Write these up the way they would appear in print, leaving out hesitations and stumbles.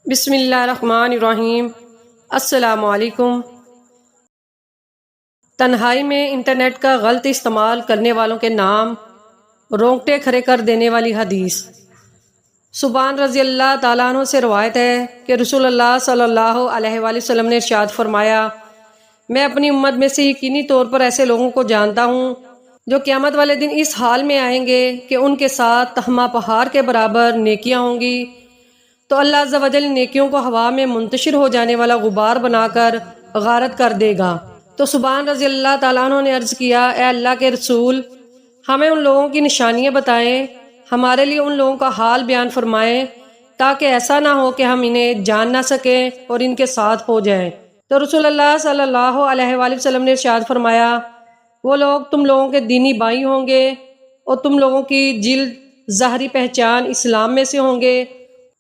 بسم اللہ الرحمن الرحیم۔ السلام علیکم۔ تنہائی میں انٹرنیٹ کا غلط استعمال کرنے والوں کے نام، رونگٹے کھڑے کر دینے والی حدیث۔ ثوبان رضی اللہ تعالیٰ عنہ سے روایت ہے کہ رسول اللہ صلی اللہ علیہ وآلہ وسلم نے ارشاد فرمایا، میں اپنی امت میں سے یقینی طور پر ایسے لوگوں کو جانتا ہوں جو قیامت والے دن اس حال میں آئیں گے کہ ان کے ساتھ تہمہ پہاڑ کے برابر نیکیاں ہوں گی، تو اللہ عز و جل نیکیوں کو ہوا میں منتشر ہو جانے والا غبار بنا کر غارت کر دے گا۔ تو ثوبان رضی اللہ تعالیٰ عنہ نے عرض کیا، اے اللہ کے رسول، ہمیں ان لوگوں کی نشانیاں بتائیں، ہمارے لیے ان لوگوں کا حال بیان فرمائیں، تاکہ ایسا نہ ہو کہ ہم انہیں جان نہ سکیں اور ان کے ساتھ ہو جائیں۔ تو رسول اللہ صلی اللہ علیہ وآلہ وسلم نے ارشاد فرمایا، وہ لوگ تم لوگوں کے دینی بھائی ہوں گے اور تم لوگوں کی جلد ظاہری پہچان اسلام میں سے ہوں گے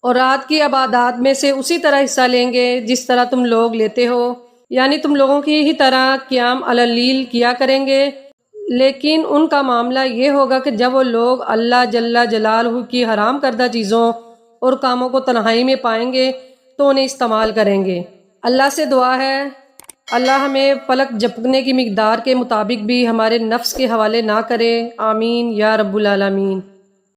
اور رات کی عبادات میں سے اسی طرح حصہ لیں گے جس طرح تم لوگ لیتے ہو، یعنی تم لوگوں کی ہی طرح قیام علی اللیل کیا کریں گے، لیکن ان کا معاملہ یہ ہوگا کہ جب وہ لوگ اللہ جل جلالہ کی حرام کردہ چیزوں اور کاموں کو تنہائی میں پائیں گے تو انہیں استعمال کریں گے۔ اللہ سے دعا ہے اللہ ہمیں پلک جھپکنے کی مقدار کے مطابق بھی ہمارے نفس کے حوالے نہ کرے، آمین یا رب العالمین۔